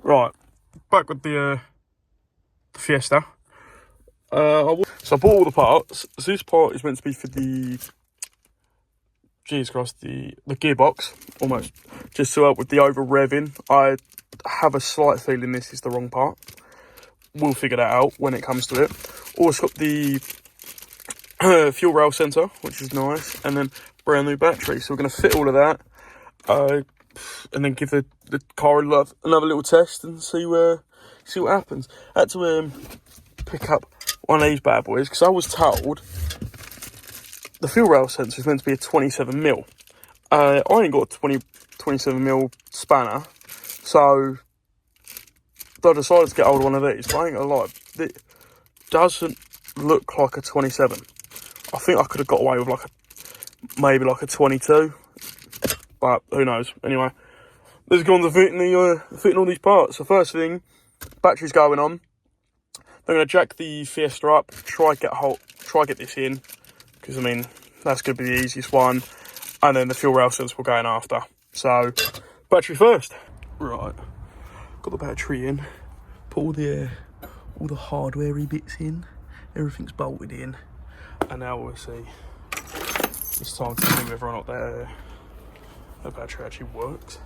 Right, back with the Fiesta. So I bought all the parts. So this part is meant to be for the, Jesus Christ, the gearbox, almost. Just to help with the over revving. I have a slight feeling this is the wrong part. We'll figure that out when it comes to it. Also got the fuel rail sensor, which is nice, and then brand new battery. So we're going to fit all of that, and then give the car another little test and see what happens. I had to pick up one of these bad boys because I was told the fuel rail sensor is meant to be a 27mm. I ain't got a 27mm spanner, so I decided to get hold of one of these. But I ain't gonna lie, it doesn't look like a 27. I think I could have got away with maybe a 22, but who knows. Anyway, let's go on to fitting all these parts. So first thing, battery's going on. I'm gonna jack the Fiesta up, try get this in, because I mean that's gonna be the easiest one, and then the fuel rail sensor will go in after. So battery first. Right, got the battery in. Put all the hardware-y bits in. Everything's bolted in, and now we'll see. It's time to see whether or not that battery actually works.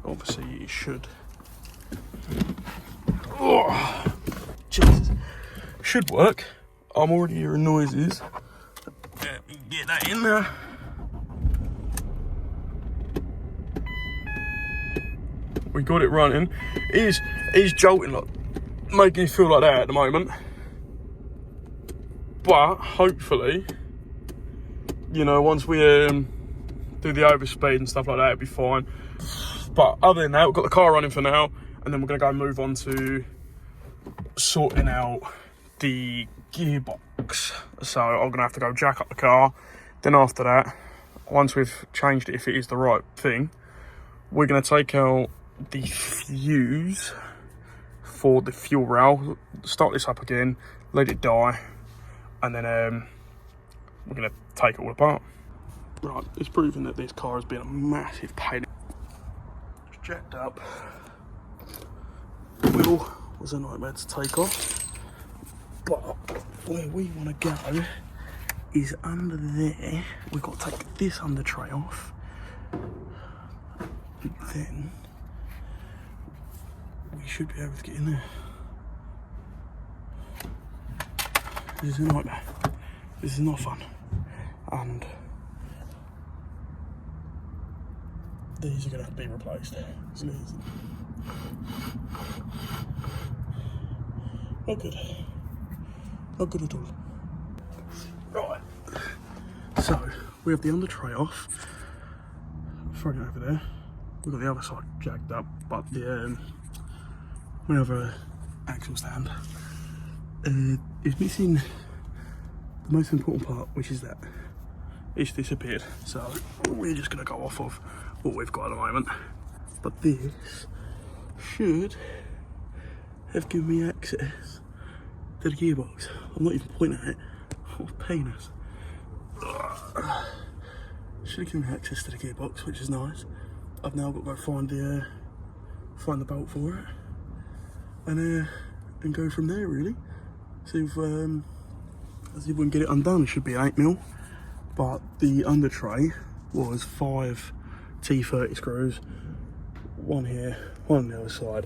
Obviously, it should. Oh, Jesus. Should work. I'm already hearing noises. Let me get that in there. We got it running. It is jolting, making me feel like that at the moment. But hopefully, once we do the overspeed and stuff like that, it'll be fine. But other than that, we've got the car running for now, and then we're gonna go move on to sorting out the gearbox. So I'm gonna have to go jack up the car. Then after that, once we've changed it, if it is the right thing, we're gonna take out the fuse for the fuel rail, start this up again, let it die, and then we're gonna take it all apart. Right, it's proven that this car has been a massive pain. It's jacked up. The wheel was a nightmare to take off, but where we want to go is under there. We've got to take this under tray off, and then we should be able to get in there. This is a nightmare. This is not fun. And these are going to have to be replaced. Not good. Not good at all. Right. So, we have the under tray off. Throwing it over there. We've got the other side jacked up, but we have a axle stand. It's missing the most important part, which is that it's disappeared. So we're just going to go off of what we've got at the moment. But this should have given me access to the gearbox. I'm not even pointing at it. Oh, penis. Should have given me access to the gearbox, which is nice. I've now got to go find the bolt for it, and go from there really. See if we can get it undone. It should be 8mm, but the under tray was 5 T30 screws, one here, one on the other side,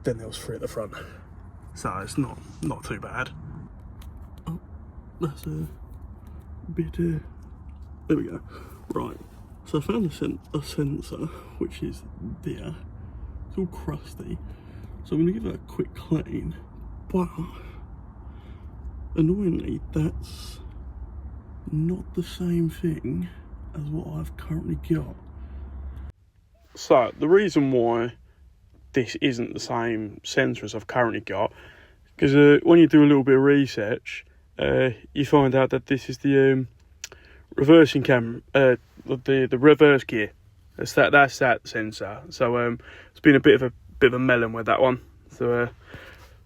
then there was 3 at the front. So it's not too bad. Oh, that's a bit. There we go. Right. So I found a sensor, which is there. It's all crusty, so I'm going to give that a quick clean. But annoyingly, that's not the same thing as what I've currently got. So the reason why this isn't the same sensor as I've currently got, because when you do a little bit of research, you find out that this is the reversing camera, the reverse gear. That's that sensor. So it's been a bit of a melon with that one. So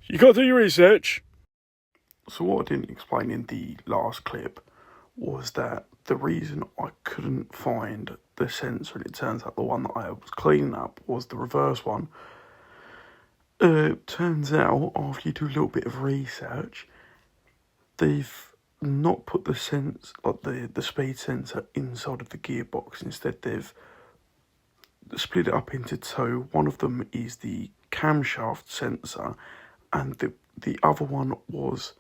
you got to do your research. So what I didn't explain in the last clip was that the reason I couldn't find the sensor, and it turns out the one that I was cleaning up was the reverse one. Turns out, after you do a little bit of research, they've not put the the speed sensor inside of the gearbox. Instead, they've split it up into two. One of them is the camshaft sensor, and the other one was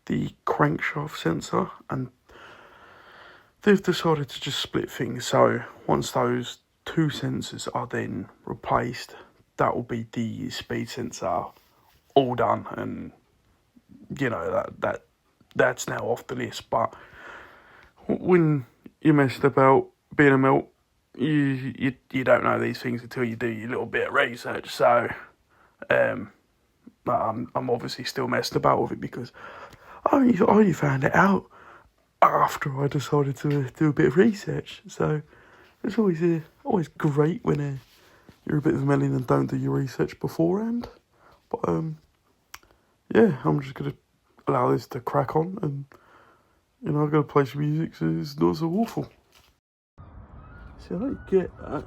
the crankshaft sensor, and they've decided to just split things. So once those two sensors are then replaced, that will be the speed sensor all done, and you know that's now off the list. But when you're messed about being a melt, you don't know these things until you do your little bit of research. So I'm obviously still messing about with it, because I only found it out after I decided to do a bit of research. So it's always great when you're a bit of a melon and don't do your research beforehand. But yeah, I'm just gonna allow this to crack on, and I've got to play some music, so it's not so awful. See, I don't get that.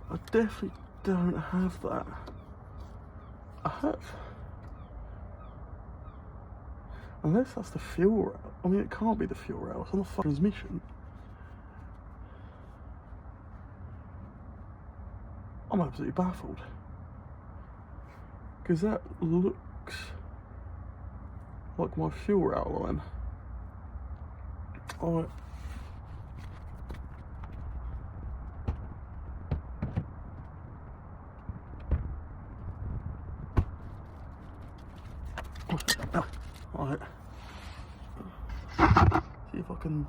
I definitely don't have that. I have. Unless that's the fuel rail. I mean, it can't be the fuel rail. It's on the transmission. I'm absolutely baffled. Because that looks like my fuel rail line. Alright. Alright. See if I can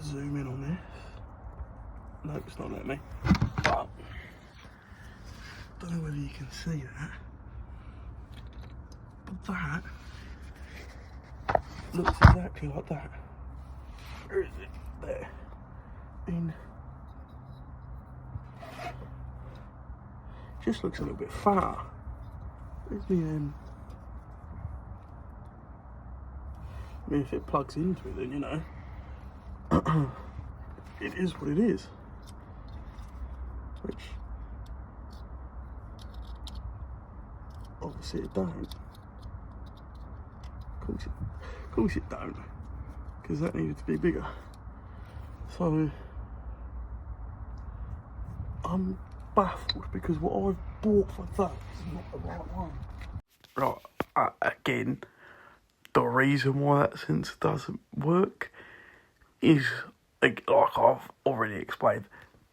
zoom in on this. No, it's not letting me. But don't know whether you can see that. But that looks exactly like that. Where is it? There. Just looks a little bit far. Where's the I mean, if it plugs into it, then, you know, it is what it is. Which, obviously it don't. Of course it don't. Because that needed to be bigger. So, I'm baffled, because what I've bought for that is not the right one. Right, again, the reason why that sensor doesn't work is, like I've already explained,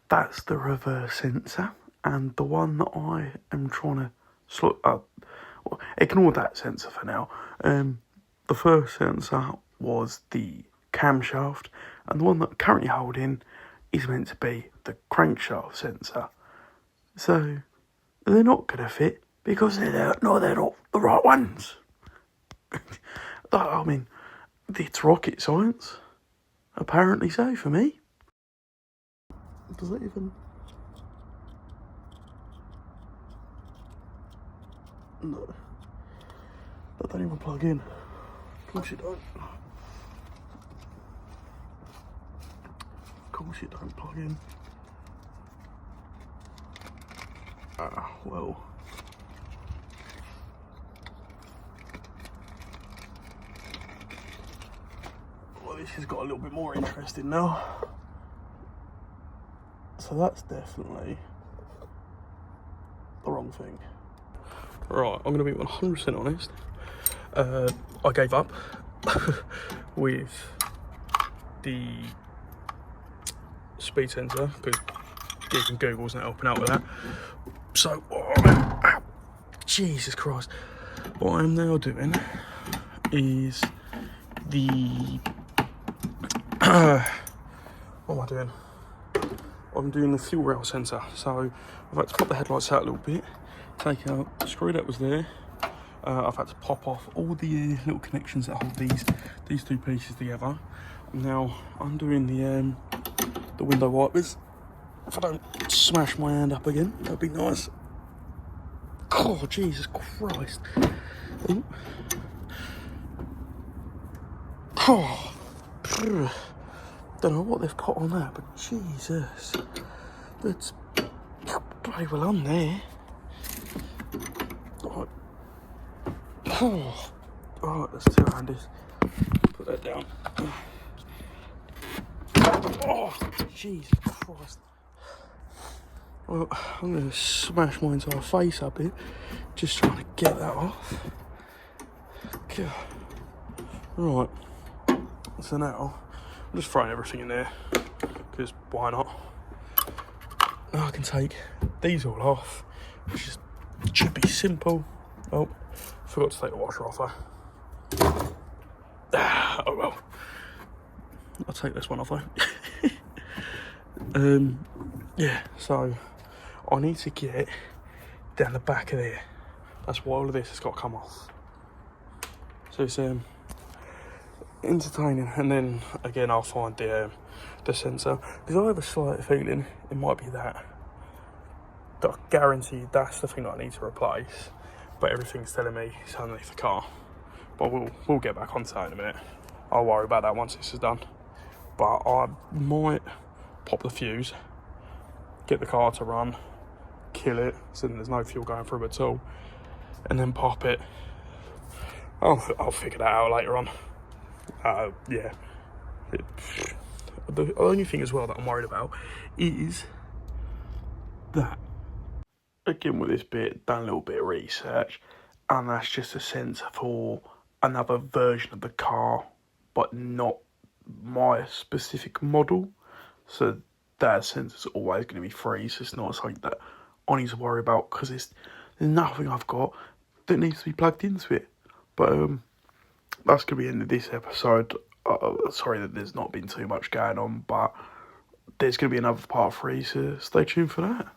that's the reverse sensor, and the one that I am trying to slot up, well, ignore that sensor for now. The first sensor was the camshaft, and the one that I'm currently holding is meant to be the crankshaft sensor. So they're not going to fit, because they're not the right ones. I mean, it's rocket science. Apparently so, for me. Does that even... No. That don't even plug in. Of course you don't. Of course you don't plug in. Well... this has got a little bit more interesting now. So that's definitely the wrong thing. Right, I'm going to be 100% honest. I gave up with the speed sensor, because even Google's not helping out with that. So, Jesus Christ. What I'm now doing is the... what am I doing? I'm doing the fuel rail sensor. So I've had to pop the headlights out a little bit, take out the screw that was there. I've had to pop off all the little connections that hold these two pieces together. Now I'm doing the window wipers. If I don't smash my hand up again, that'd be nice. Oh, Jesus Christ. Ooh. Oh. don't know what they've put on that, but Jesus, that's bloody well on there. Right. Oh, right, that's two-handed. Put that down. Oh, Jesus Christ. Well, I'm going to smash my entire face up here, just trying to get that off. God. Right, so now I'm just throwing everything in there, because why not? Now I can take these all off, which should be simple. Oh, forgot to take the washer off though. Oh well, I'll take this one off though. Yeah, so I need to get down the back of there. That's why all of this has got to come off. So it's entertaining, and then again I'll find the sensor, because I have a slight feeling it might be that I guarantee that's the thing that I need to replace, but everything's telling me it's underneath the car. But we'll get back onto that in a minute. I'll worry about that once this is done. But I might pop the fuse, get the car to run, kill it so there's no fuel going through at all, and then pop it. I'll figure that out later on. Yeah. The only thing as well that I'm worried about is that, again with this bit, done a little bit of research, and that's just a sensor for another version of the car, but not my specific model. So that sensor's always going to be free, so it's not something that I need to worry about, because there's nothing I've got that needs to be plugged into it. But that's going to be the end of this episode. Sorry that there's not been too much going on, but there's going to be another part 3, so stay tuned for that.